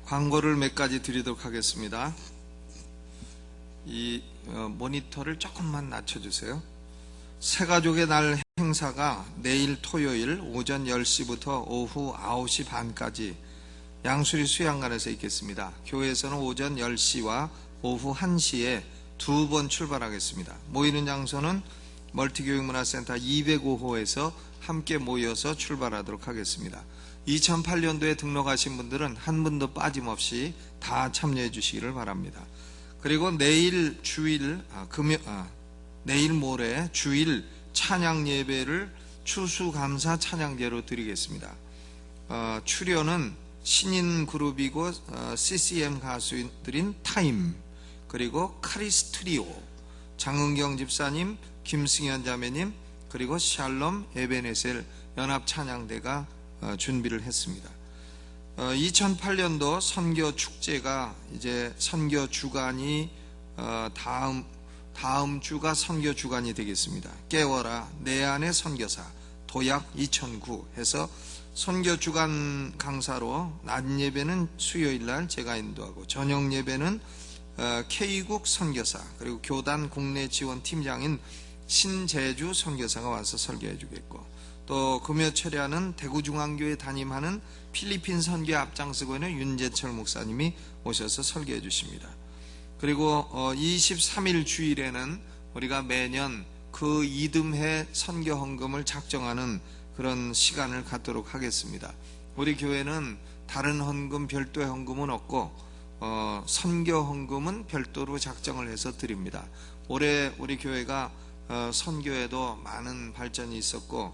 광고를 몇 가지 드리도록 하겠습니다. 이 모니터를 조금만 낮춰주세요. 새가족의 날 행사가 내일 토요일 오전 10시부터 오후 9시 반까지 양수리 수양관에서 있겠습니다. 교회에서는 오전 10시와 오후 1시에 두 번 출발하겠습니다. 모이는 장소는 멀티교육문화센터 205호에서 함께 모여서 출발하도록 하겠습니다. 2008년도에 등록하신 분들은 한 분도 빠짐없이 다 참여해 주시기를 바랍니다. 그리고 내일 내일 모레 주일 찬양 예배를 추수감사 찬양제로 드리겠습니다. 출연은 신인 그룹이고 CCM 가수들인 타임, 그리고 카리스트리오, 장은경 집사님, 김승현 자매님, 그리고 샬롬 에베네셀 연합찬양대가 준비를 했습니다. 2008년도 선교축제가 이제 선교주간이 다음 주가 선교주간이 되겠습니다. 깨워라 내 안의 선교사 도약 2009 해서 선교주간 강사로 낮 예배는 수요일날 제가 인도하고 저녁 예배는 K국 선교사 그리고 교단 국내 지원 팀장인 신재주 선교사가 와서 설교해 주겠고, 또 금요 철야는 대구중앙교회 담임하는 필리핀 선교에 앞장서고 있는 윤재철 목사님이 오셔서 설교해 주십니다. 그리고 23일 주일에는 우리가 매년 그 이듬해 선교 헌금을 작정하는 그런 시간을 갖도록 하겠습니다. 우리 교회는 다른 헌금, 별도의 헌금은 없고 선교 헌금은 별도로 작정을 해서 드립니다. 올해 우리 교회가 선교에도 많은 발전이 있었고,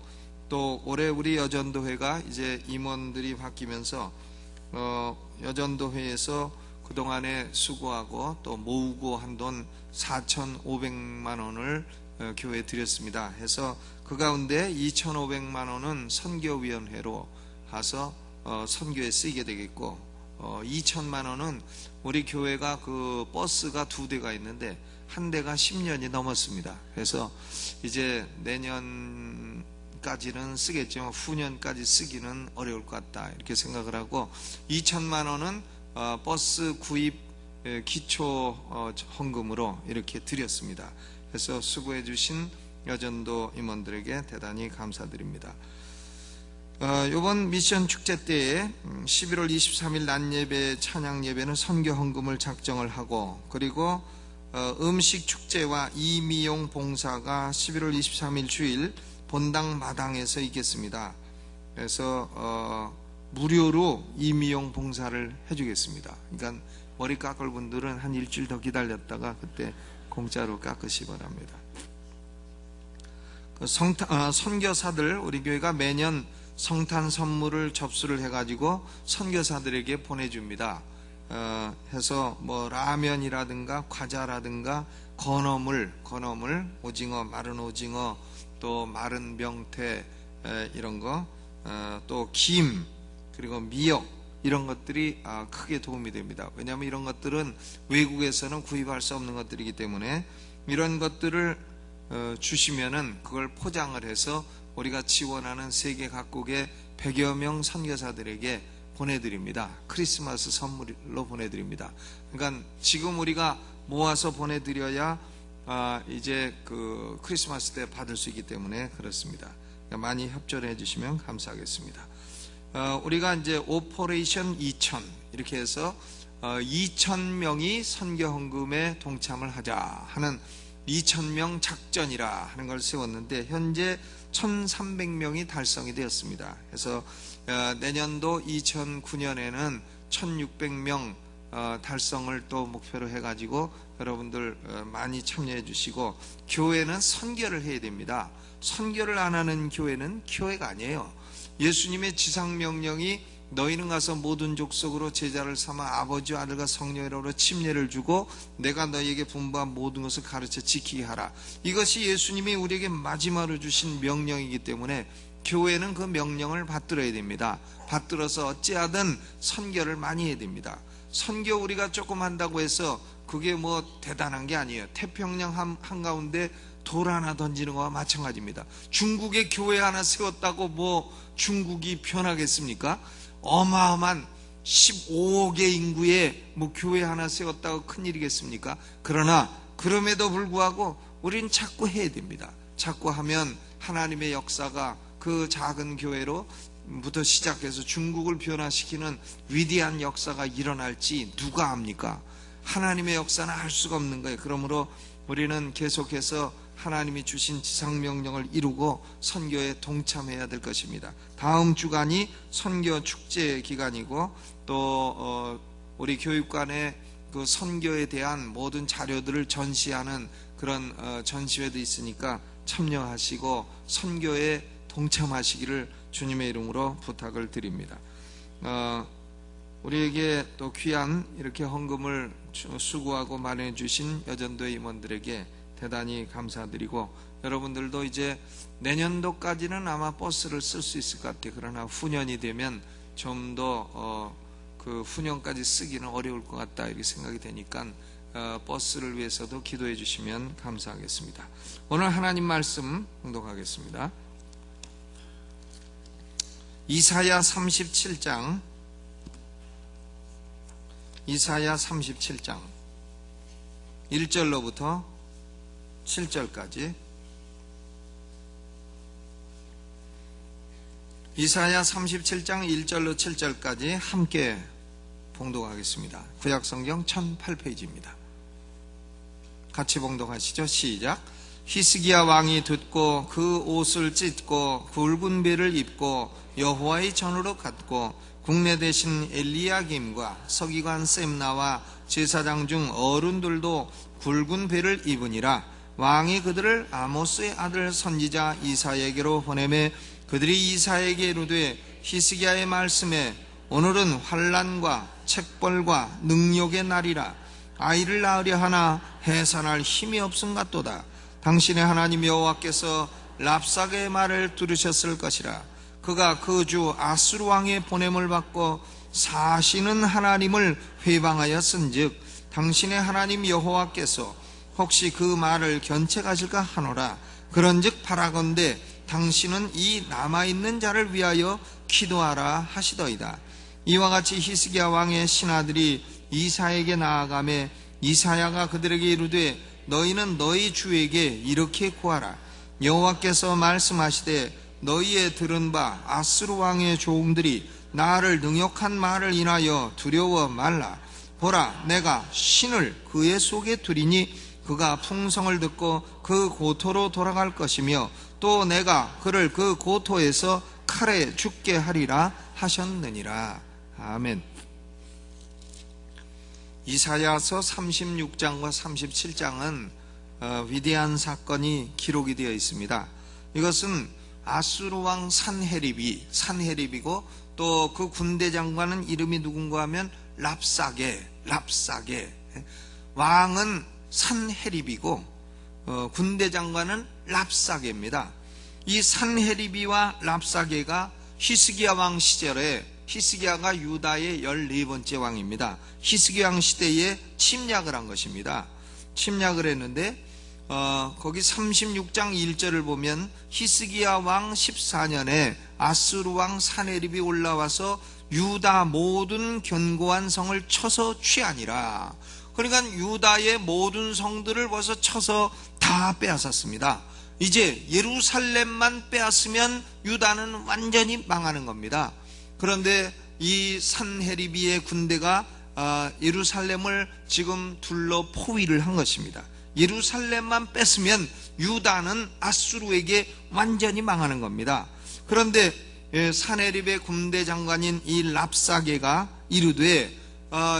또 올해 우리 여전도회가 이제 임원들이 바뀌면서 여전도회에서 그동안에 수고하고 또 모으고 한 돈 4,500만 원을 교회에 드렸습니다. 해서 그 가운데 2,500만 원은 선교위원회로 가서 선교에 쓰이게 되겠고, 2천만 원은 우리 교회가 그 버스가 2대가 있는데 한 대가 10년이 넘었습니다. 그래서 이제 내년까지는 쓰겠지만 후년까지 쓰기는 어려울 것 같다 이렇게 생각을 하고, 2천만 원은 버스 구입 기초 헌금으로 이렇게 드렸습니다. 그래서 수고해 주신 여전도 임원들에게 대단히 감사드립니다. 이번 미션 축제 때에 11월 23일 낮 예배 찬양 예배는 선교 헌금을 작정을 하고, 그리고 음식 축제와 이미용 봉사가 11월 23일 주일 본당 마당에서 있겠습니다. 그래서 무료로 이미용 봉사를 해주겠습니다. 그러니까 머리 깎을 분들은 한 일주일 더 기다렸다가 그때 공짜로 깎으시 바랍니다. 선교사들, 우리 교회가 매년 성탄 선물을 접수를 해가지고 선교사들에게 보내줍니다. 해서 뭐 라면이라든가 과자라든가 건어물, 오징어, 마른 오징어, 또 마른 명태 이런 거, 또 김, 그리고 미역 이런 것들이 크게 도움이 됩니다. 왜냐하면 이런 것들은 외국에서는 구입할 수 없는 것들이기 때문에 이런 것들을 주시면은 그걸 포장을 해서 우리가 지원하는 세계 각국의 100여 명 선교사들에게 보내드립니다. 크리스마스 선물로 보내드립니다. 그러니까 지금 우리가 모아서 보내드려야 이제 그 크리스마스 때 받을 수 있기 때문에 그렇습니다. 그러니까 많이 협조를 해주시면 감사하겠습니다. 우리가 이제 오퍼레이션 2000 이렇게 해서 2000명이 선교 헌금에 동참을 하자 하는 2000명 작전이라 하는 걸 세웠는데 현재 1300명이 달성이 되었습니다. 그래서 내년도 2009년에는 1600명 달성을 또 목표로 해가지고 여러분들 많이 참여해 주시고, 교회는 선교를 해야 됩니다. 선교를 안 하는 교회는 교회가 아니에요. 예수님의 지상명령이 너희는 가서 모든 족속으로 제자를 삼아 아버지와 아들과 성령으로 침례를 주고 내가 너희에게 분부한 모든 것을 가르쳐 지키게 하라. 이것이 예수님이 우리에게 마지막으로 주신 명령이기 때문에 교회는 그 명령을 받들어야 됩니다. 받들어서 어찌하든 선교를 많이 해야 됩니다. 선교 우리가 조금 한다고 해서 그게 뭐 대단한 게 아니에요. 태평양 한가운데 돌 하나 던지는 거와 마찬가지입니다. 중국에 교회 하나 세웠다고 뭐 중국이 변하겠습니까? 어마어마한 15억의 인구에 뭐 교회 하나 세웠다고 큰일이겠습니까? 그러나 그럼에도 불구하고 우리는 자꾸 해야 됩니다. 자꾸 하면 하나님의 역사가 그 작은 교회로부터 시작해서 중국을 변화시키는 위대한 역사가 일어날지 누가 압니까? 하나님의 역사는 알 수가 없는 거예요. 그러므로 우리는 계속해서 하나님이 주신 지상명령을 이루고 선교에 동참해야 될 것입니다. 다음 주간이 선교 축제 기간이고 또 우리 교육관에 그 선교에 대한 모든 자료들을 전시하는 그런 전시회도 있으니까 참여하시고 선교에 동참하시기를 주님의 이름으로 부탁을 드립니다. 우리에게 또 귀한 이렇게 헌금을 수고하고 마련해 주신 여전도의 임원들에게 대단히 감사드리고, 여러분들도 이제 내년도까지는 아마 버스를 쓸 수 있을 것 같아요. 그러나 후년이 되면 좀 더 그 후년까지 쓰기는 어려울 것 같다 이렇게 생각이 되니까 버스를 위해서도 기도해 주시면 감사하겠습니다. 오늘 하나님 말씀 봉독하겠습니다. 이사야 37장 1절로부터 7절까지, 이사야 37장 1절로 7절까지 함께 봉독하겠습니다. 구약성경 1008페이지입니다. 같이 봉독하시죠. 시작. 히스기야 왕이 듣고 그 옷을 찢고 굵은 배를 입고 여호와의 전으로 갔고, 국내 대신 엘리야김과 서기관 셈나와 제사장 중 어른들도 굵은 배를 입으니라. 왕이 그들을 아모스의 아들 선지자 이사야에게로 보내매 그들이 이사야에게 이르되, 히스기야의 말씀에 오늘은 환난과 책벌과 능욕의 날이라. 아이를 낳으려 하나 해산할 힘이 없음 같도다. 당신의 하나님 여호와께서 랍사게의 말을 들으셨을 것이라. 그가 그 주 아수르 왕의 보냄을 받고 사시는 하나님을 회방하였은즉 당신의 하나님 여호와께서 혹시 그 말을 견책하실까 하노라. 그런즉 바라건대 당신은 이 남아있는 자를 위하여 기도하라 하시더이다. 이와 같이 히스기야 왕의 신하들이 이사야에게 나아가매 이사야가 그들에게 이르되, 너희는 너희 주에게 이렇게 구하라. 여호와께서 말씀하시되, 너희의 들은 바 아수르 왕의 종들이 나를 능욕한 말을 인하여 두려워 말라. 보라, 내가 신을 그의 속에 두리니 그가 풍성을 듣고 그 고토로 돌아갈 것이며 또 내가 그를 그 고토에서 칼에 죽게 하리라 하셨느니라. 아멘. 이사야서 36장과 37장은 위대한 사건이 기록이 되어 있습니다. 이것은 아수르 왕 산헤립이고 또 그 군대 장관은 이름이 누군가 하면 랍사게. 왕은 산헤립이고 군대 장관은 랍사게입니다. 이 산헤립이와 랍사게가 히스기야 왕 시절에, 히스기야가 유다의 14번째 왕입니다. 히스기야 왕 시대에 침략을 한 것입니다. 침략을 했는데 거기 36장 1절을 보면 히스기야 왕 14년에 아수르 왕 산헤립이 올라와서 유다 모든 견고한 성을 쳐서 취하니라. 그러니까 유다의 모든 성들을 벌써 쳐서 다 빼앗았습니다. 이제 예루살렘만 빼앗으면 유다는 완전히 망하는 겁니다. 그런데 이 산헤립의 군대가 예루살렘을 지금 둘러 포위를 한 것입니다. 예루살렘만 뺐으면 유다는 아수르에게 완전히 망하는 겁니다. 그런데 산헤립의 군대 장관인 이 랍사게가 이르되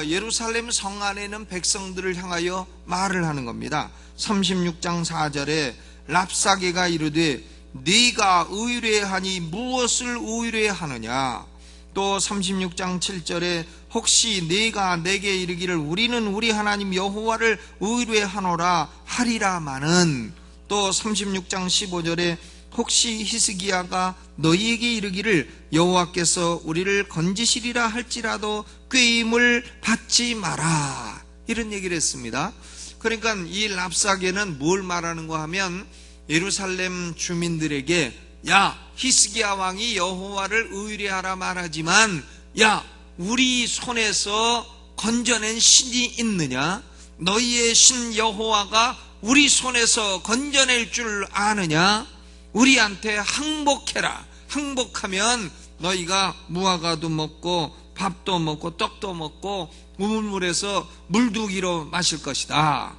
예루살렘 성 안에 있는 백성들을 향하여 말을 하는 겁니다. 36장 4절에 랍사게가 이르되, 네가 의뢰하니 무엇을 의뢰하느냐. 또 36장 7절에 혹시 네가 내게 이르기를 우리는 우리 하나님 여호와를 의뢰하노라 하리라마는, 또 36장 15절에 혹시 히스기야가 너희에게 이르기를 여호와께서 우리를 건지시리라 할지라도 꾀임을 받지 마라, 이런 얘기를 했습니다. 그러니까 이 랍사게는 뭘 말하는가 하면 예루살렘 주민들에게, 야, 히스기야 왕이 여호와를 의뢰하라 말하지만, 야, 우리 손에서 건져낸 신이 있느냐? 너희의 신 여호와가 우리 손에서 건져낼 줄 아느냐? 우리한테 항복해라. 항복하면 너희가 무화과도 먹고 밥도 먹고 떡도 먹고 우물물에서 물두기로 마실 것이다.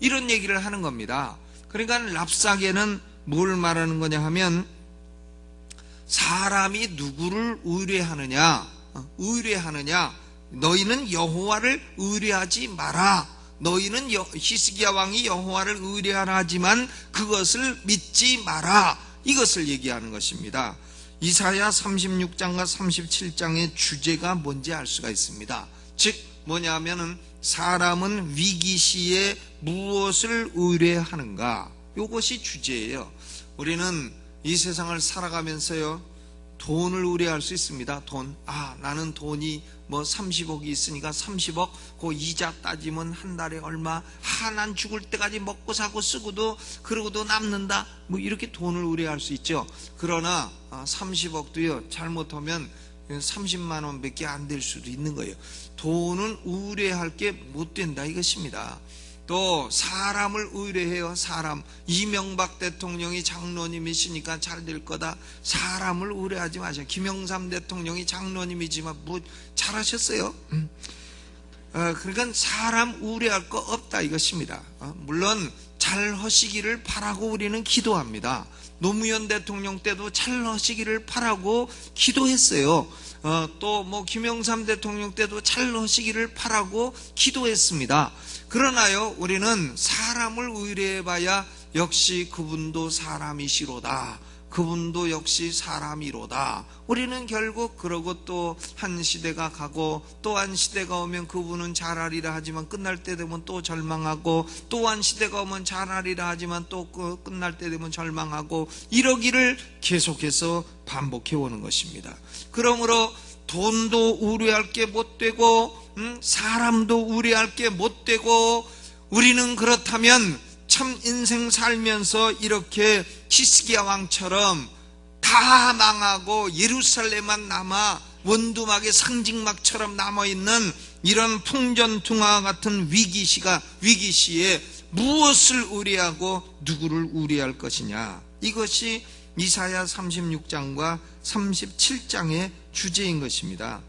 이런 얘기를 하는 겁니다. 그러니까 랍사게는 뭘 말하는 거냐 하면, 사람이 누구를 의뢰하느냐, 너희는 여호와를 의뢰하지 마라. 너희는 히스기야 왕이 여호와를 의뢰하라 하지만 그것을 믿지 마라. 이것을 얘기하는 것입니다. 이사야 36장과 37장의 주제가 뭔지 알 수가 있습니다. 즉 뭐냐면은, 사람은 위기 시에 무엇을 의뢰하는가, 이것이 주제예요. 우리는 이 세상을 살아가면서요, 돈을 의뢰할 수 있습니다. 돈. 나는 돈이 30억이 있으니까 30억, 그 이자 따지면 한 달에 얼마, 난 죽을 때까지 먹고 사고 쓰고도 그러고도 남는다, 이렇게 돈을 의뢰할 수 있죠. 그러나 30억도요, 잘못하면 30만 원밖에 안 될 수도 있는 거예요. 돈은 의뢰할 게 못 된다, 이것입니다. 또 사람을 의뢰해요. 사람. 이명박 대통령이 장로님이시니까 잘 될 거다, 사람을 의뢰하지 마세요. 김영삼 대통령이 장로님이지만 잘하셨어요. 그러니까 사람 의뢰할 거 없다, 이것입니다. 물론 잘 하시기를 바라고 우리는 기도합니다. 노무현 대통령 때도 잘 하시기를 바라고 기도했어요. 또 김영삼 대통령 때도 잘 하시기를 바라고 기도했습니다. 그러나요, 우리는 사람을 의뢰해봐야 역시 그분도 사람이시로다, 그분도 역시 사람이로다. 우리는 결국 그러고 또 한 시대가 가고 또 한 시대가 오면 그분은 잘하리라 하지만 끝날 때 되면 또 절망하고, 또 한 시대가 오면 잘하리라 하지만 또 끝날 때 되면 절망하고, 이러기를 계속해서 반복해 오는 것입니다. 그러므로 돈도 의뢰할 게 못 되고 사람도 의뢰할 게 못 되고, 우리는 그렇다면 참 인생 살면서 이렇게 히스기야 왕처럼 다 망하고 예루살렘만 남아 원두막의 상징막처럼 남아있는 이런 풍전등화 같은 위기시에 무엇을 의뢰하고 누구를 의뢰할 것이냐, 이것이 이사야 36장과 37장의 주제인 것입니다.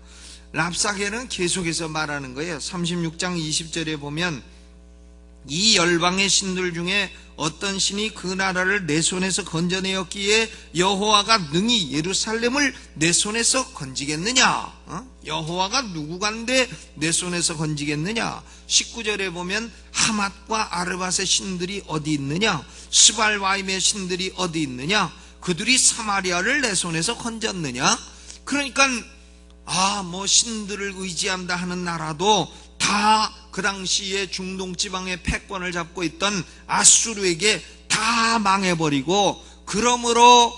랍사게는 계속해서 말하는 거예요. 36장 20절에 보면, 이 열방의 신들 중에 어떤 신이 그 나라를 내 손에서 건져내었기에 여호와가 능히 예루살렘을 내 손에서 건지겠느냐? 여호와가 누구간데 내 손에서 건지겠느냐? 19절에 보면, 하맛과 아르밧의 신들이 어디 있느냐? 스발와임의 신들이 어디 있느냐? 그들이 사마리아를 내 손에서 건졌느냐? 그러니까 신들을 의지한다 하는 나라도 다 그 당시에 중동 지방의 패권을 잡고 있던 아수르에게 다 망해버리고, 그러므로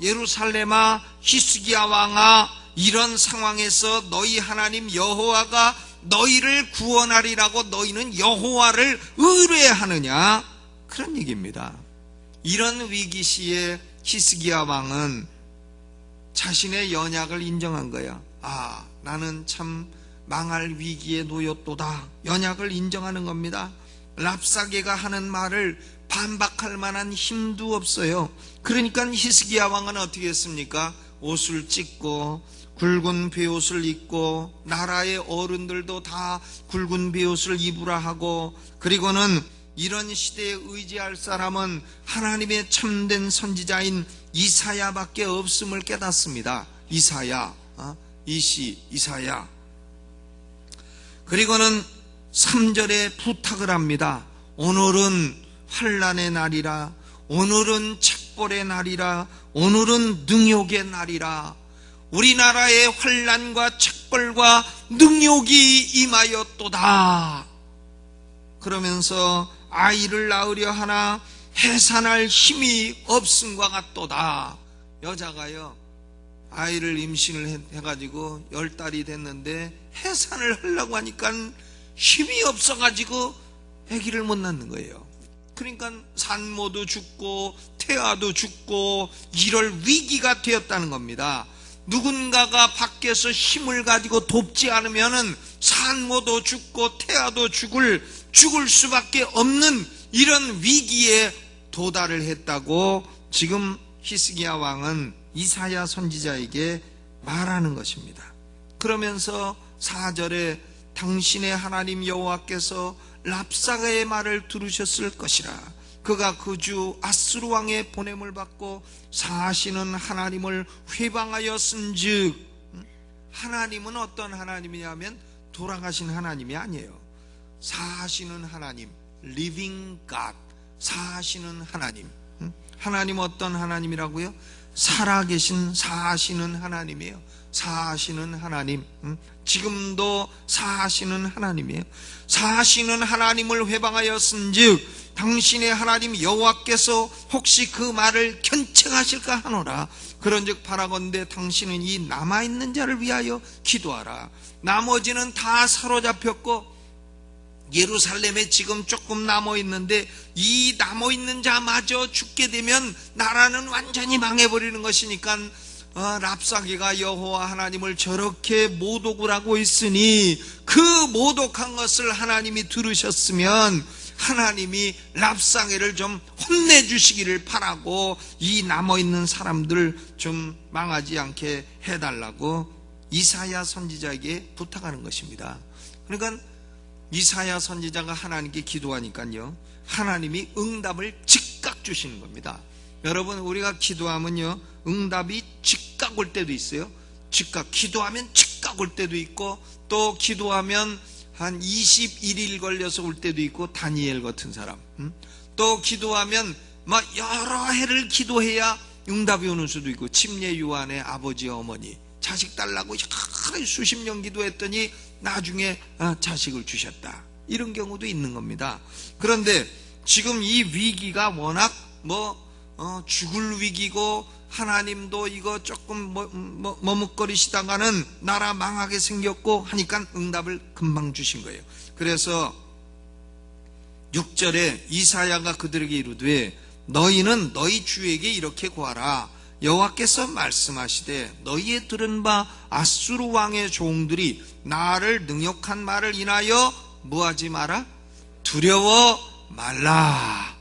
예루살렘아, 히스기야 왕아, 이런 상황에서 너희 하나님 여호와가 너희를 구원하리라고 너희는 여호와를 의뢰하느냐, 그런 얘기입니다. 이런 위기 시에 히스기야 왕은 자신의 연약을 인정한 거야. 나는 참 망할 위기에 놓였도다. 연약을 인정하는 겁니다. 랍사게가 하는 말을 반박할 만한 힘도 없어요. 그러니까 히스기야 왕은 어떻게 했습니까? 옷을 찢고 굵은 베옷을 입고, 나라의 어른들도 다 굵은 베옷을 입으라 하고, 그리고는 이런 시대에 의지할 사람은 하나님의 참된 선지자인 이사야밖에 없음을 깨닫습니다. 이사야. 그리고는 3절에 부탁을 합니다. 오늘은 환난의 날이라, 오늘은 책벌의 날이라, 오늘은 능욕의 날이라. 우리나라의 환난과 책벌과 능욕이 임하였도다. 그러면서 아이를 낳으려 하나 해산할 힘이 없음과 같도다. 여자가요, 아이를 임신을 해가지고 10달이 됐는데 해산을 하려고 하니까 힘이 없어가지고 아기를 못 낳는 거예요. 그러니까 산모도 죽고 태아도 죽고 이럴 위기가 되었다는 겁니다. 누군가가 밖에서 힘을 가지고 돕지 않으면은 산모도 죽고 태아도 죽을 수밖에 없는 이런 위기에 도달을 했다고 지금 히스기야 왕은 이사야 선지자에게 말하는 것입니다. 그러면서 4절에 당신의 하나님 여호와께서 랍사가의 말을 들으셨을 것이라. 그가 그 주 아스루 왕의 보냄을 받고 사시는 하나님을 회방하였은즉, 하나님은 어떤 하나님이냐면 돌아가신 하나님이 아니에요. 사시는 하나님, living God, 사시는 하나님. 하나님 어떤 하나님이라고요? 살아계신 사시는 하나님이에요. 사시는 하나님, 지금도 사시는 하나님이에요. 사시는 하나님을 회방하였은즉 당신의 하나님 여호와께서 혹시 그 말을 견책하실까 하노라. 그런즉 바라건대 당신은 이 남아있는 자를 위하여 기도하라. 나머지는 다 사로잡혔고 예루살렘에 지금 조금 남아있는데 이 남아있는 자마저 죽게 되면 나라는 완전히 망해버리는 것이니까 랍사게가 여호와 하나님을 저렇게 모독을 하고 있으니 그 모독한 것을 하나님이 들으셨으면 하나님이 랍사게를 좀 혼내주시기를 바라고 이 남아있는 사람들 좀 망하지 않게 해달라고 이사야 선지자에게 부탁하는 것입니다. 그러니까 이사야 선지자가 하나님께 기도하니까요, 하나님이 응답을 즉각 주시는 겁니다. 여러분, 우리가 기도하면요 응답이 즉각 올 때도 있어요. 즉각, 기도하면 즉각 올 때도 있고, 또 기도하면 한 21일 걸려서 올 때도 있고, 다니엘 같은 사람. 또 기도하면 막 여러 해를 기도해야 응답이 오는 수도 있고, 침례 요한의 아버지 어머니 자식 달라고 수십 년 기도했더니 나중에 자식을 주셨다, 이런 경우도 있는 겁니다. 그런데 지금 이 위기가 워낙 죽을 위기고 하나님도 이거 조금 머뭇거리시다가는 나라 망하게 생겼고 하니까 응답을 금방 주신 거예요. 그래서 6절에 이사야가 그들에게 이르되 너희는 너희 주에게 이렇게 구하라. 여호와께서 말씀하시되 너희의 들은 바 아수르 왕의 종들이 나를 능욕한 말을 인하여 뭐하지 마라? 두려워 말라.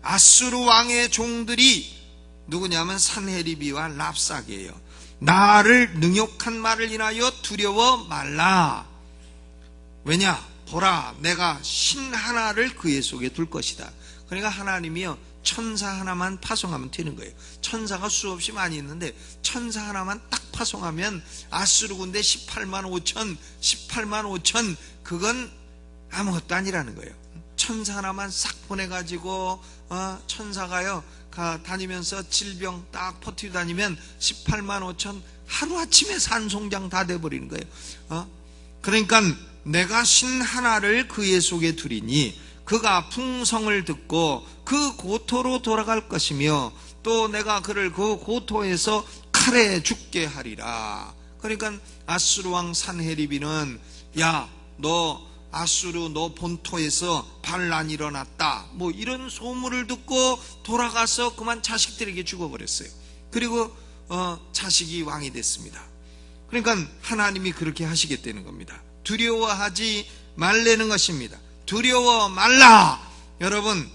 아수르 왕의 종들이 누구냐면 산헤리비와 랍사게예요. 나를 능욕한 말을 인하여 두려워 말라. 왜냐? 보라, 내가 신 하나를 그의 속에 둘 것이다. 그러니까 하나님이요 천사 하나만 파송하면 되는 거예요. 천사가 수없이 많이 있는데 천사 하나만 딱 파송하면 아수르 군대 18만 5천 그건 아무것도 아니라는 거예요. 천사 하나만 싹 보내가지고 천사가요 다니면서 질병 딱 버티고 다니면 18만 5천 하루아침에 산송장 다 돼버리는 거예요. 그러니까 내가 신 하나를 그의 속에 두리니 그가 풍성을 듣고 그 고토로 돌아갈 것이며 또 내가 그를 그 고토에서 칼에 죽게 하리라. 그러니까 아수르 왕 산헤리비는 야, 너 아수르 너 본토에서 반란이 일어났다, 뭐 이런 소문을 듣고 돌아가서 그만 자식들에게 죽어버렸어요. 그리고 자식이 왕이 됐습니다. 그러니까 하나님이 그렇게 하시겠다는 겁니다. 두려워하지 말라는 것입니다. 두려워 말라. 여러분,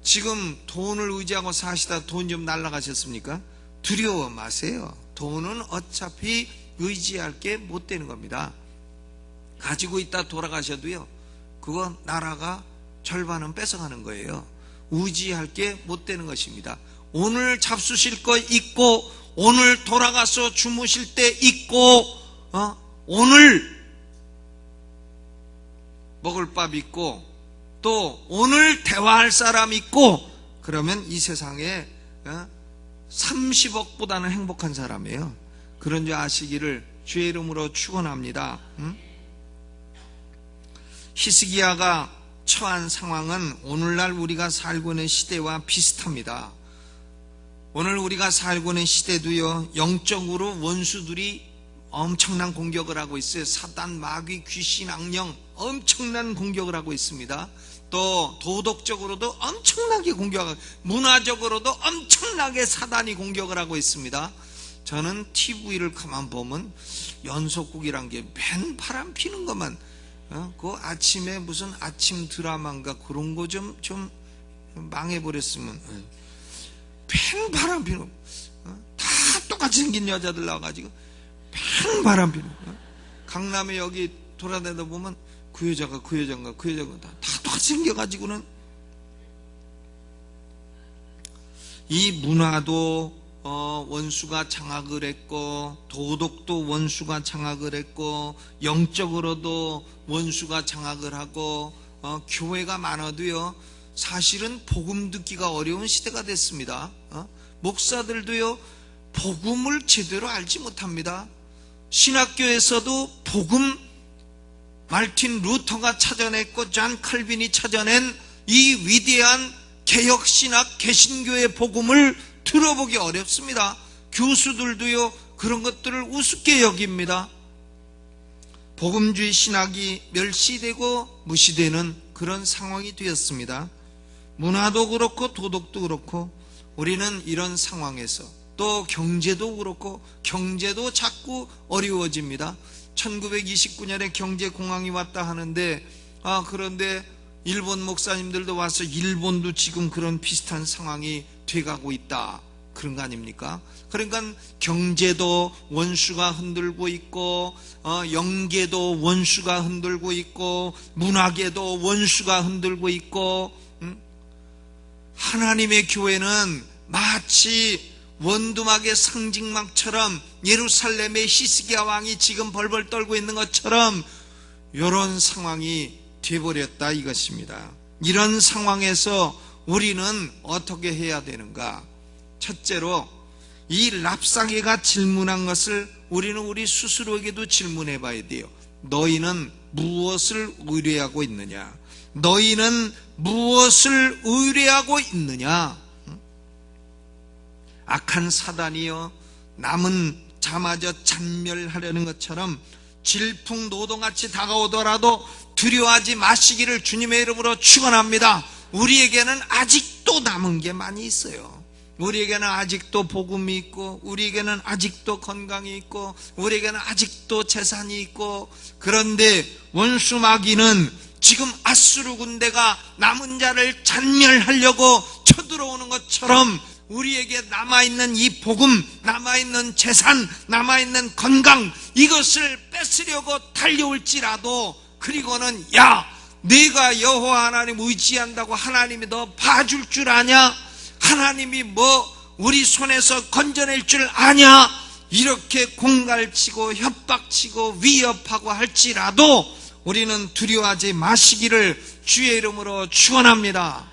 지금 돈을 의지하고 사시다 돈 좀 날라가셨습니까? 두려워 마세요. 돈은 어차피 의지할 게 못 되는 겁니다. 가지고 있다 돌아가셔도요 그거 나라가 절반은 뺏어가는 거예요. 의지할 게 못 되는 것입니다. 오늘 잡수실 거 있고, 오늘 돌아가서 주무실 때 있고, 오늘 먹을 밥 있고, 또 오늘 대화할 사람 있고, 그러면 이 세상에 30억보다는 행복한 사람이에요. 그런 줄 아시기를 주의 이름으로 축원합니다. 히스기야가 처한 상황은 오늘날 우리가 살고 있는 시대와 비슷합니다. 오늘 우리가 살고 있는 시대도요 영적으로 원수들이 엄청난 공격을 하고 있어요. 사단, 마귀, 귀신, 악령 엄청난 공격을 하고 있습니다. 또 도덕적으로도 엄청나게 공격하고, 문화적으로도 엄청나게 사단이 공격을 하고 있습니다. 저는 TV를 가만 보면 연속극이란 게 맨 바람 피는 것만, 그 아침에 무슨 아침 드라마인가 그런 거 좀 망해버렸으면, 맨 바람 피는, 다 똑같이 생긴 여자들 나와가지고 맨 바람 피는, 강남에 여기 돌아다니다 보면 그 여자가 다 똑같이 생겨가지고는. 이 문화도 원수가 장악을 했고, 도덕도 원수가 장악을 했고, 영적으로도 원수가 장악을 하고, 교회가 많아도요 사실은 복음 듣기가 어려운 시대가 됐습니다. 목사들도요 복음을 제대로 알지 못합니다. 신학교에서도 복음, 말틴 루터가 찾아냈고 존 칼빈이 찾아낸 이 위대한 개혁신학 개신교의 복음을 들어보기 어렵습니다. 교수들도요 그런 것들을 우습게 여깁니다. 복음주의 신학이 멸시되고 무시되는 그런 상황이 되었습니다. 문화도 그렇고 도덕도 그렇고, 우리는 이런 상황에서, 또 경제도 그렇고, 경제도 자꾸 어려워집니다. 1929년에 경제공황이 왔다 하는데, 그런데 일본 목사님들도 와서 일본도 지금 그런 비슷한 상황이 돼가고 있다, 그런 거 아닙니까? 그러니까 경제도 원수가 흔들고 있고, 영계도 원수가 흔들고 있고, 문화계도 원수가 흔들고 있고, 하나님의 교회는 마치 원두막의 상징막처럼 예루살렘의 히스기야 왕이 지금 벌벌 떨고 있는 것처럼 이런 상황이 되어버렸다 이것입니다. 이런 상황에서 우리는 어떻게 해야 되는가? 첫째로 이 랍사게가 질문한 것을 우리는 우리 스스로에게도 질문해 봐야 돼요. 너희는 무엇을 의뢰하고 있느냐? 너희는 무엇을 의뢰하고 있느냐? 악한 사단이여 남은 자마저 잔멸하려는 것처럼 질풍노동같이 다가오더라도 두려워하지 마시기를 주님의 이름으로 축원합니다. 우리에게는 아직도 남은 게 많이 있어요. 우리에게는 아직도 복음이 있고, 우리에게는 아직도 건강이 있고, 우리에게는 아직도 재산이 있고, 그런데 원수 마귀는 지금 아수르 군대가 남은 자를 잔멸하려고 쳐들어오는 것처럼 우리에게 남아있는 이 복음, 남아있는 재산, 남아있는 건강, 이것을 뺏으려고 달려올지라도, 그리고는 야, 네가 여호와 하나님 의지한다고 하나님이 너 봐줄 줄 아냐? 하나님이 뭐 우리 손에서 건져낼 줄 아냐? 이렇게 공갈치고 협박치고 위협하고 할지라도 우리는 두려워하지 마시기를 주의 이름으로 축원합니다.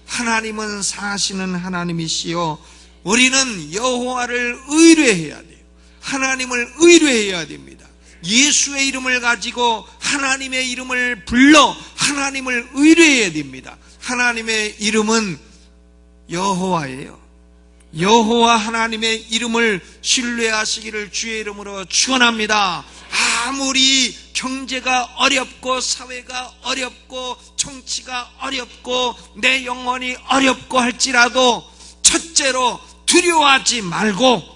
하나님은 사시는 하나님이시요, 우리는 여호와를 의뢰해야 돼요. 하나님을 의뢰해야 됩니다. 예수의 이름을 가지고 하나님의 이름을 불러 하나님을 의뢰해야 됩니다. 하나님의 이름은 여호와예요. 여호와 하나님의 이름을 신뢰하시기를 주의 이름으로 축원합니다. 아무리 경제가 어렵고 사회가 어렵고 정치가 어렵고 내 영혼이 어렵고 할지라도 첫째로 두려워하지 말고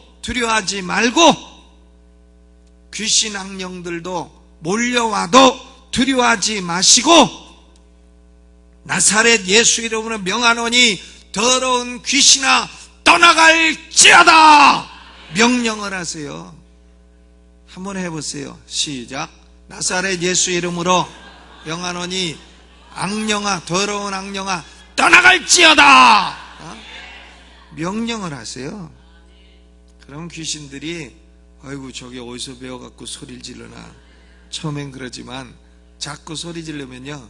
귀신 악령들도 몰려와도 두려워하지 마시고 나사렛 예수 이름으로 명하노니 더러운 귀신아 떠나갈지어다 명령을 하세요. 한번 해보세요. 시작. 나사렛 예수 이름으로 명하노니 악령아, 더러운 악령아 떠나갈지어다. 명령을 하세요. 그럼 귀신들이 아이고 저게 어디서 배워갖고 소리를 지르나, 처음엔 그러지만 자꾸 소리 지르면요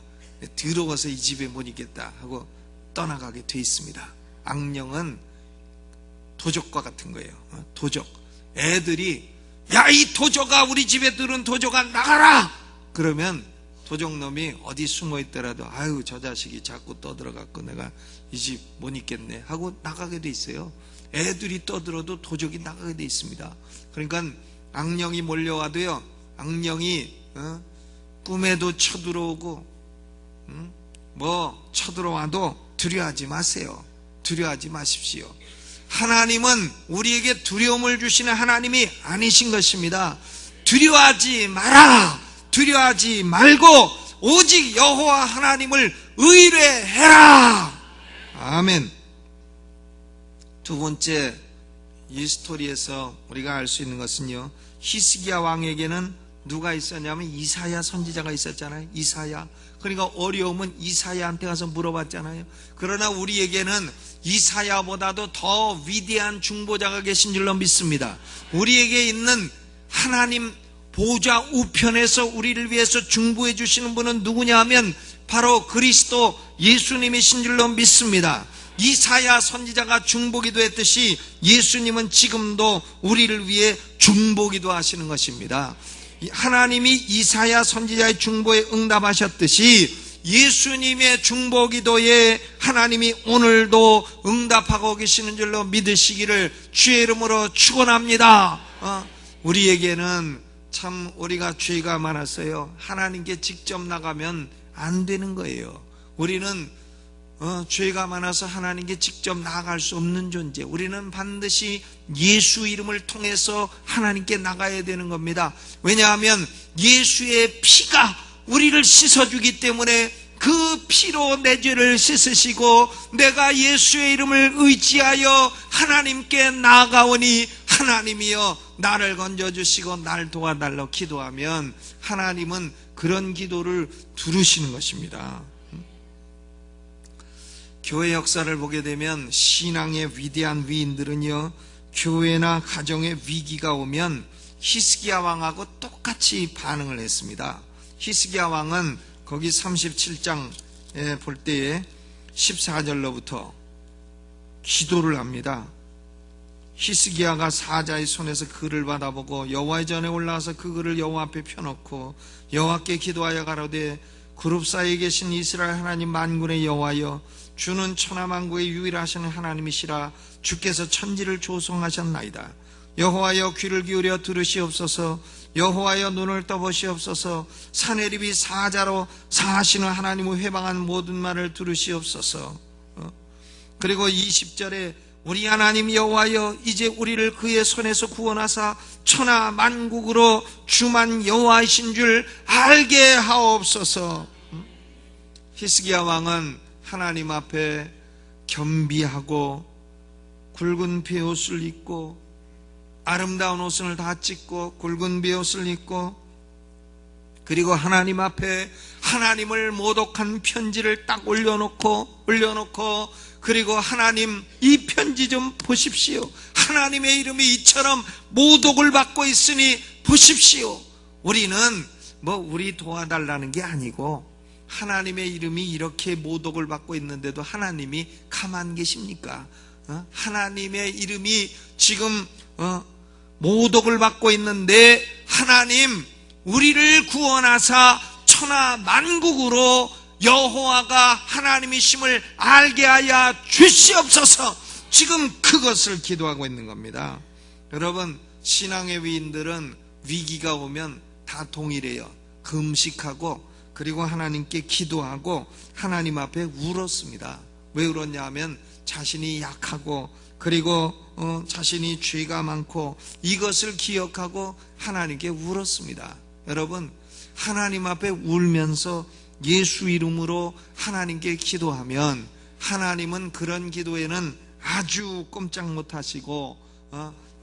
더러워서 이 집에 못 있겠다 하고 떠나가게 돼 있습니다. 악령은 도적과 같은 거예요. 도적. 애들이 야, 이 도적아, 우리 집에 들은 도적아 나가라! 그러면 도적놈이 어디 숨어 있더라도 아유 저 자식이 자꾸 떠들어갖고 내가 이 집 못 있겠네 하고 나가게 돼 있어요. 애들이 떠들어도 도적이 나가게 돼 있습니다. 그러니까 악령이 몰려와도요, 악령이 꿈에도 쳐들어오고 뭐 쳐들어와도 두려워하지 마세요. 두려워하지 마십시오. 하나님은 우리에게 두려움을 주시는 하나님이 아니신 것입니다. 두려워하지 마라. 두려워하지 말고 오직 여호와 하나님을 의뢰해라. 아멘. 두 번째, 이 스토리에서 우리가 알 수 있는 것은요, 히스기야 왕에게는 누가 있었냐면 이사야 선지자가 있었잖아요. 이사야. 그러니까 어려움은 이사야한테 가서 물어봤잖아요. 그러나 우리에게는 이사야보다도 더 위대한 중보자가 계신 줄로 믿습니다. 우리에게 있는 하나님 보좌 우편에서 우리를 위해서 중보해 주시는 분은 누구냐 하면 바로 그리스도 예수님이신 줄로 믿습니다. 이사야 선지자가 중보기도 했듯이 예수님은 지금도 우리를 위해 중보기도 하시는 것입니다. 하나님이 이사야 선지자의 중보에 응답하셨듯이 예수님의 중보기도에 하나님이 오늘도 응답하고 계시는 줄로 믿으시기를 주의 이름으로 축원합니다. 우리에게는 참 우리가 죄가 많았어요. 하나님께 직접 나가면 안 되는 거예요. 우리는 죄가 많아서 하나님께 직접 나아갈 수 없는 존재. 우리는 반드시 예수 이름을 통해서 하나님께 나가야 되는 겁니다. 왜냐하면 예수의 피가 우리를 씻어주기 때문에 그 피로 내 죄를 씻으시고 내가 예수의 이름을 의지하여 하나님께 나아가오니 하나님이여 나를 건져주시고 날 도와달라고 기도하면 하나님은 그런 기도를 들으시는 것입니다. 교회 역사를 보게 되면 신앙의 위대한 위인들은요, 교회나 가정에 위기가 오면 히스기야 왕하고 똑같이 반응을 했습니다. 히스기야 왕은 거기 37장에 볼 때에 14절로부터 기도를 합니다. 히스기야가 사자의 손에서 글을 받아보고 여호와의 전에 올라와서 그 글을 여호와 앞에 펴놓고 여호와께 기도하여 가로되 그룹 사이에 계신 이스라엘 하나님 만군의 여호와여, 주는 천하만국의 유일하신 하나님이시라. 주께서 천지를 조성하셨나이다. 여호와여 귀를 기울여 들으시옵소서. 여호와여 눈을 떠보시옵소서. 사내립이 사자로 사하시는 하나님의 회방한 모든 말을 들으시옵소서. 그리고 20절에 우리 하나님 여호와여, 이제 우리를 그의 손에서 구원하사 천하 만국으로 주만 여호와이신 줄 알게 하옵소서. 히스기야 왕은 하나님 앞에 겸비하고 굵은 베옷을 입고 아름다운 옷을 다 찢고 굵은 베옷을 입고 그리고 하나님 앞에 하나님을 모독한 편지를 딱 올려놓고 그리고 하나님 이 편지 좀 보십시오. 하나님의 이름이 이처럼 모독을 받고 있으니 보십시오. 우리는 우리 도와달라는 게 아니고 하나님의 이름이 이렇게 모독을 받고 있는데도 하나님이 가만 계십니까? 하나님의 이름이 지금 모독을 받고 있는데 하나님 우리를 구원하사 천하 만국으로 여호와가 하나님이심을 알게 하여 주시옵소서. 지금 그것을 기도하고 있는 겁니다. 여러분, 신앙의 위인들은 위기가 오면 다 동일해요. 금식하고 그리고 하나님께 기도하고 하나님 앞에 울었습니다. 왜 울었냐 하면 자신이 약하고 그리고 자신이 죄가 많고 이것을 기억하고 하나님께 울었습니다. 여러분, 하나님 앞에 울면서 예수 이름으로 하나님께 기도하면 하나님은 그런 기도에는 아주 꼼짝 못하시고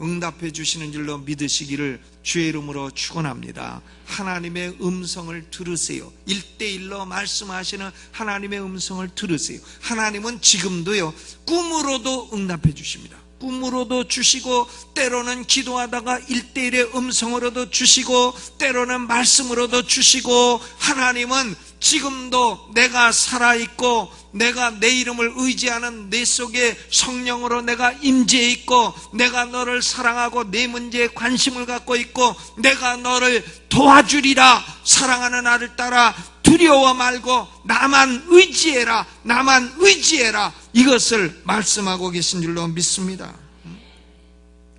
응답해 주시는 줄로 믿으시기를 주의 이름으로 축원합니다. 하나님의 음성을 들으세요. 1:1로 말씀하시는 하나님의 음성을 들으세요. 하나님은 지금도요, 꿈으로도 응답해 주십니다. 꿈으로도 주시고 때로는 기도하다가 1:1의 음성으로도 주시고 때로는 말씀으로도 주시고 하나님은 지금도 내가 살아있고 내가 내 이름을 의지하는 내 속에 성령으로 내가 임재해 있고 내가 너를 사랑하고 내 문제에 관심을 갖고 있고 내가 너를 도와주리라. 사랑하는 아들 따라 두려워 말고 나만 의지해라. 나만 의지해라. 이것을 말씀하고 계신 줄로 믿습니다.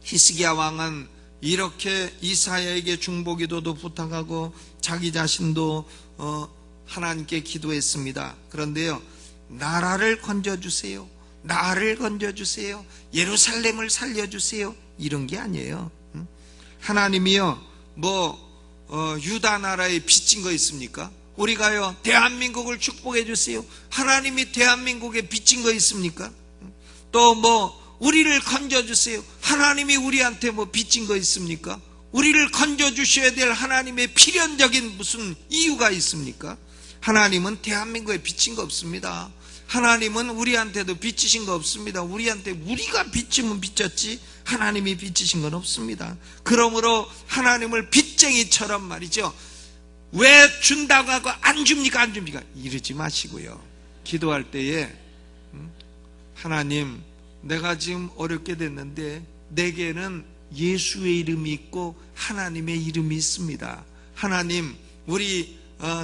히스기야 왕은 이렇게 이사야에게 중보기도도 부탁하고 자기 자신도 하나님께 기도했습니다. 그런데요, 나라를 건져주세요. 나를 건져주세요, 예루살렘을 살려주세요, 이런 게 아니에요. 하나님이요 유다 나라에 빚진 거 있습니까? 우리가요 대한민국을 축복해 주세요, 하나님이 대한민국에 빚진 거 있습니까? 또 우리를 건져주세요, 하나님이 우리한테 빚진 거 있습니까? 우리를 건져주셔야 될 하나님의 필연적인 무슨 이유가 있습니까? 하나님은 대한민국에 빚진 거 없습니다. 하나님은 우리한테도 빚지신 거 없습니다. 우리한테 우리가 빚지면 빚졌지 하나님이 빚지신 건 없습니다. 그러므로 하나님을 빚쟁이처럼 말이죠, 왜 준다고 하고 안 줍니까 안 줍니까 이러지 마시고요, 기도할 때에 하나님 내가 지금 어렵게 됐는데 내게는 예수의 이름이 있고 하나님의 이름이 있습니다. 하나님 우리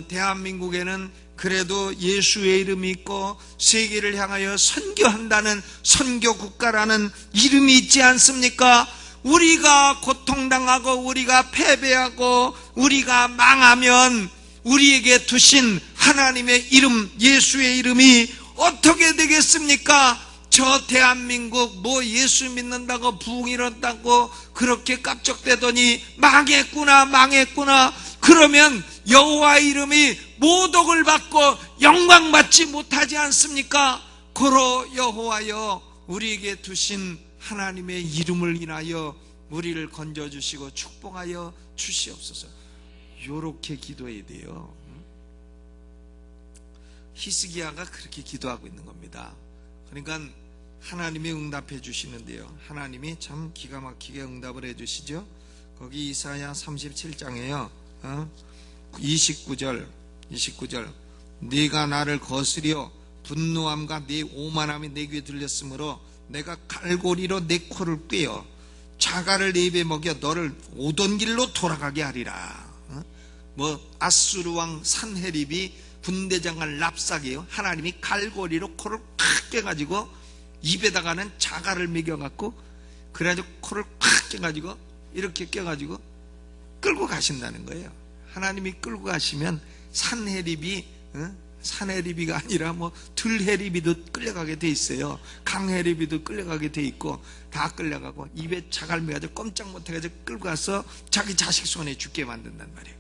대한민국에는 그래도 예수의 이름이 있고 세계를 향하여 선교한다는 선교국가라는 이름이 있지 않습니까? 우리가 고통당하고 우리가 패배하고 우리가 망하면 우리에게 두신 하나님의 이름, 예수의 이름이 어떻게 되겠습니까? 저 대한민국 예수 믿는다고 부흥 이뤘다고 그렇게 깝적대더니 망했구나. 그러면 여호와의 이름이 모독을 받고 영광받지 못하지 않습니까? 고로 여호와여 우리에게 두신 하나님의 이름을 인하여 우리를 건져주시고 축복하여 주시옵소서. 요렇게 기도해야 돼요. 히스기야가 그렇게 기도하고 있는 겁니다. 그러니까 하나님이 응답해 주시는데요, 하나님이 참 기가 막히게 응답을 해 주시죠. 거기 이사야 37장에요 29절 네가 나를 거스려 분노함과 네 오만함이 내 귀에 들렸으므로 내가 갈고리로 내 코를 꿰어 자갈을 내 입에 먹여 너를 오던 길로 돌아가게 하리라. 아수르 왕 산헤립이 군대장을 납작해요. 하나님이 갈고리로 코를 팍 깨가지고 입에다가는 자갈을 먹여갖고 그래가지고 코를 팍 깨가지고 이렇게 깨가지고 끌고 가신다는 거예요. 하나님이 끌고 가시면 산헤립이가 아니라 들헤립이도 끌려가게 돼 있어요. 강헤립이도 끌려가게 돼 있고 다 끌려가고 입에 자갈 매가지고 꼼짝 못해가지고 끌고 가서 자기 자식 손에 죽게 만든단 말이에요.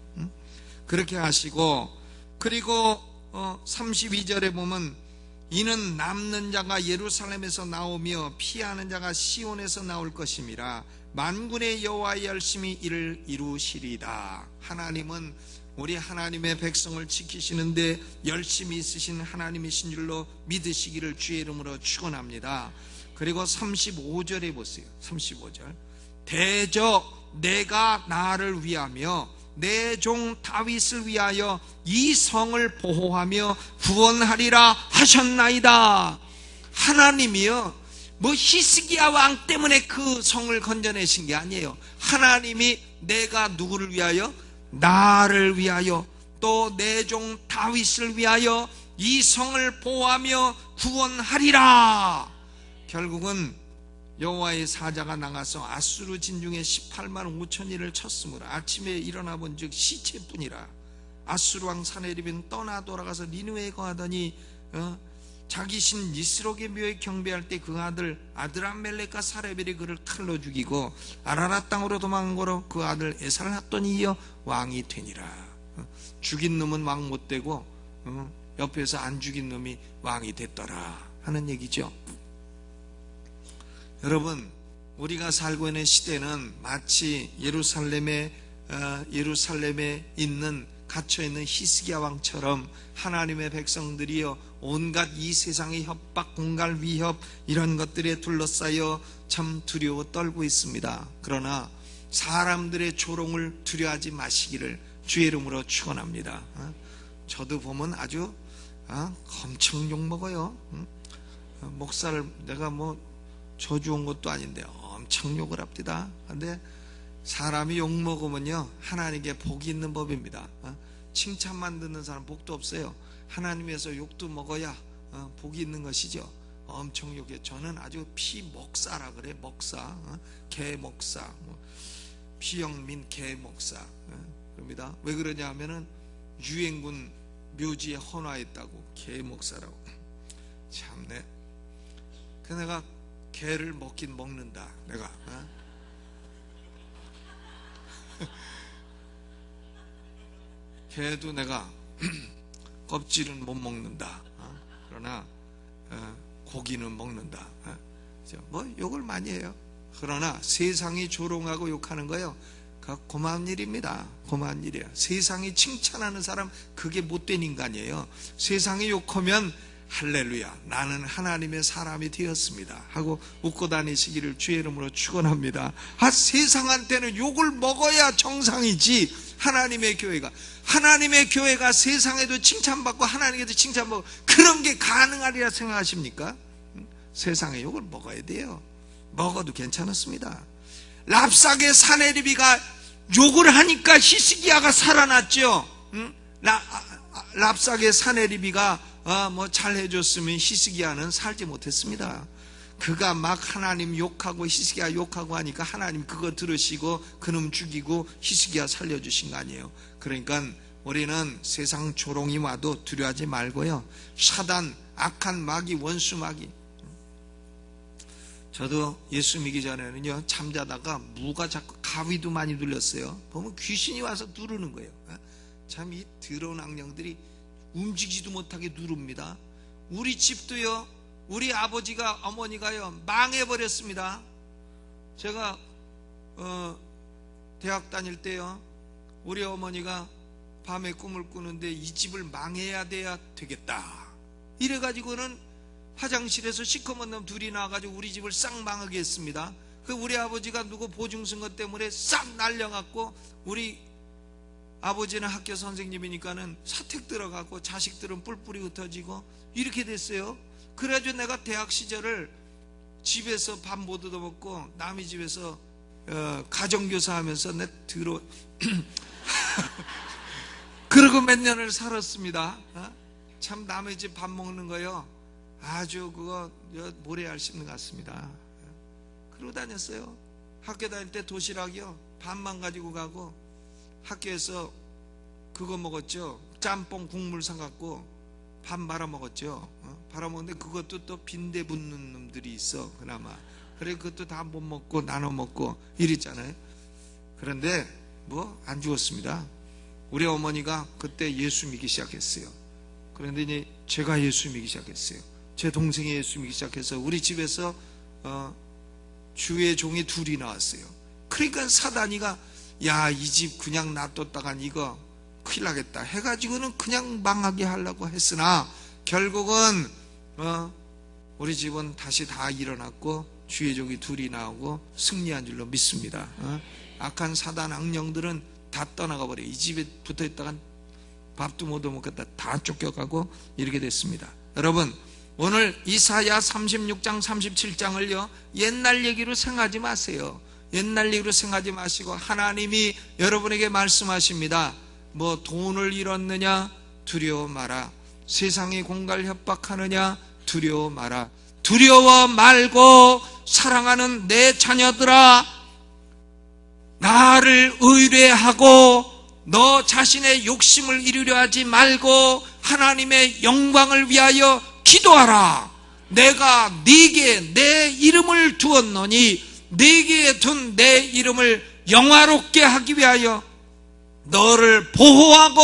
그렇게 하시고, 그리고 32절에 보면 이는 남는 자가 예루살렘에서 나오며 피하는 자가 시온에서 나올 것임이라 만군의 여호와의 열심히 이를 이루시리다. 하나님은 우리 하나님의 백성을 지키시는데 열심히 있으신 하나님이신 줄로 믿으시기를 주의 이름으로 축원합니다. 그리고 35절에 보세요. 35절 대저 내가 나를 위하며 내 종 다윗을 위하여 이 성을 보호하며 구원하리라 하셨나이다. 하나님이요 히스기야 왕 때문에 그 성을 건져내신 게 아니에요. 하나님이 내가 누구를 위하여? 나를 위하여 또 내 종 다윗을 위하여 이 성을 보호하며 구원하리라. 결국은 여호와의 사자가 나가서 아수르 진중에 18만 5천이를 쳤으므로 아침에 일어나 본즉 시체뿐이라. 아수르 왕 산헤립은 떠나 돌아가서 니느웨에 거하더니 자기 신 니스록의 묘에 경배할 때 그 아들 아드람멜렉과 사레벨이 그를 칼로 죽이고 아라랏 땅으로 도망한 거로 그 아들 에살핫돈이 이어 왕이 되니라. 죽인 놈은 왕 못 되고 옆에서 안 죽인 놈이 왕이 됐더라 하는 얘기죠. 여러분, 우리가 살고 있는 시대는 마치 예루살렘에 있는 갇혀있는 히스기야 왕처럼 하나님의 백성들이여 온갖 이 세상의 협박, 공갈, 위협 이런 것들에 둘러싸여 참 두려워 떨고 있습니다. 그러나 사람들의 조롱을 두려워하지 마시기를 주의 이름으로 축원합니다. 저도 보면 아주 엄청 욕먹어요. 목사를 내가 저주온 것도 아닌데 엄청 욕을 합니다. 근데 사람이 욕먹으면요 하나님께 복이 있는 법입니다. 칭찬만 듣는 사람 복도 없어요. 하나님에서 욕도 먹어야 복이 있는 것이죠. 엄청 욕해. 저는 아주 피목사라 그래. 목사, 개목사, 피영민 개목사 그럽니다. 왜 그러냐 하면은 유엔군 묘지에 헌화했다고 개목사라고. 참네. 그래서 내가 개를 먹긴 먹는다. 내가 개도 내가 껍질은 못 먹는다. 그러나 고기는 먹는다. 뭐 욕을 많이 해요. 그러나 세상이 조롱하고 욕하는 거요, 고마운 일입니다. 고마운 일이에요. 세상이 칭찬하는 사람, 그게 못된 인간이에요. 세상이 욕하면 할렐루야, 나는 하나님의 사람이 되었습니다 하고 웃고 다니시기를 주의 이름으로 축원합니다. 세상한테는 욕을 먹어야 정상이지. 하나님의 교회가 세상에도 칭찬받고 하나님께도 칭찬받고 그런 게 가능하리라 생각하십니까? 세상에 욕을 먹어야 돼요. 먹어도 괜찮았습니다. 랍삭의 사내리비가 욕을 하니까 히스기야가 살아났죠. 랍삭의 사내리비가 뭐 잘해줬으면 히스기야는 살지 못했습니다. 그가 막 하나님 욕하고 히스기야 욕하고 하니까 하나님 그거 들으시고 그놈 죽이고 히스기야 살려주신 거 아니에요. 그러니까 우리는 세상 조롱이 와도 두려워하지 말고요, 사단, 악한 마귀, 원수 마귀. 저도 예수 믿기 전에는요, 잠자다가 무가 자꾸 가위도 많이 눌렸어요. 보면 귀신이 와서 누르는 거예요. 참 이 더러운 악령들이 움직이지도 못하게 누릅니다. 우리 집도요, 우리 아버지가, 어머니가요 망해버렸습니다. 제가 대학 다닐 때요, 우리 어머니가 밤에 꿈을 꾸는데 이 집을 망해야 되겠다 이래가지고는 화장실에서 시커먼 놈 둘이 나와가지고 우리 집을 싹 망하게 했습니다. 그 우리 아버지가 누구 보증선거 때문에 싹 날려갖고, 우리 아버지는 학교 선생님이니까는 사택 들어가고 자식들은 뿔뿔이 흩어지고 이렇게 됐어요. 그래가지고 내가 대학 시절을 집에서 밥 못 얻어먹고 남의 집에서 가정교사 하면서 그러고 몇 년을 살았습니다. 참 남의 집 밥 먹는 거요, 아주 그거 모래알 씹는 것 같습니다. 그러고 다녔어요. 학교 다닐 때 도시락이요, 밥만 가지고 가고 학교에서 그거 먹었죠. 짬뽕 국물 사갖고 밥 말아 먹었죠. 말아 먹는데 그것도 또 빈대 붙는 놈들이 있어. 그나마 그래, 그것도 다 못 먹고 나눠 먹고 이랬잖아요. 그런데 뭐 안 죽었습니다. 우리 어머니가 그때 예수 믿기 시작했어요. 그런데 이제 제가 예수 믿기 시작했어요. 제 동생이 예수 믿기 시작해서 우리 집에서 주의 종이 둘이 나왔어요. 그러니까 사단이가, 야, 이 집 그냥 놔뒀다간 이거 큰일 나겠다 해가지고는 그냥 망하게 하려고 했으나 결국은 우리 집은 다시 다 일어났고 주의 종이 둘이 나오고 승리한 줄로 믿습니다. 악한 사단 악령들은 다 떠나가 버려요. 이 집에 붙어있다간 밥도 못 얻어먹겠다 다 쫓겨가고 이렇게 됐습니다. 여러분, 오늘 이사야 36장 37장을요 옛날 얘기로 생각하지 마세요. 옛날 얘기로 생각하지 마시고 하나님이 여러분에게 말씀하십니다. 뭐 돈을 잃었느냐? 두려워 마라. 세상이 공갈 협박하느냐? 두려워 마라. 두려워 말고 사랑하는 내 자녀들아, 나를 의뢰하고 너 자신의 욕심을 이루려 하지 말고 하나님의 영광을 위하여 기도하라. 내가 네게 내 이름을 두었노니 네게 둔 내 이름을 영화롭게 하기 위하여 너를 보호하고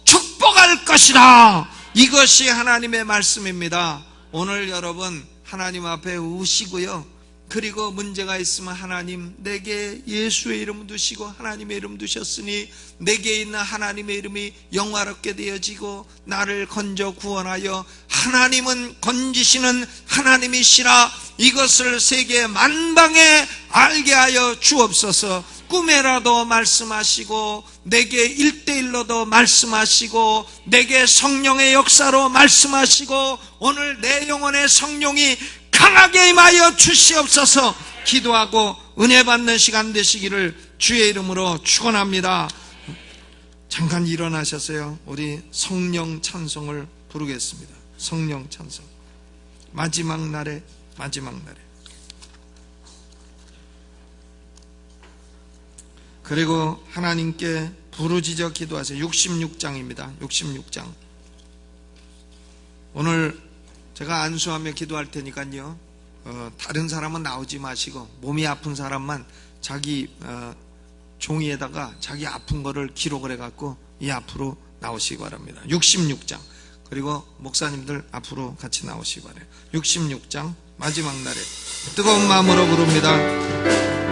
축복할 것이다. 이것이 하나님의 말씀입니다. 오늘 여러분 하나님 앞에 우시고요, 그리고 문제가 있으면 하나님, 내게 예수의 이름 두시고 하나님의 이름 두셨으니 내게 있는 하나님의 이름이 영화롭게 되어지고 나를 건져 구원하여 하나님은 건지시는 하나님이시라. 이것을 세계 만방에 알게 하여 주옵소서. 꿈에라도 말씀하시고 내게 1:1로도 말씀하시고 내게 성령의 역사로 말씀하시고 오늘 내 영혼의 성령이 강하게 임하여 주시옵소서. 기도하고 은혜 받는 시간 되시기를 주의 이름으로 축원합니다. 잠깐 일어나셨어요. 우리 성령 찬송을 부르겠습니다. 성령 찬송, 마지막 날에 그리고 하나님께 부르짖어 기도하세요. 66장입니다 66장. 오늘 제가 안수하며 기도할 테니까요, 다른 사람은 나오지 마시고 몸이 아픈 사람만 자기 종이에다가 자기 아픈 거를 기록을 해갖고 이 앞으로 나오시기 바랍니다. 66장. 그리고 목사님들 앞으로 같이 나오시기 바래요. 66장 마지막 날에 뜨거운 마음으로 부릅니다.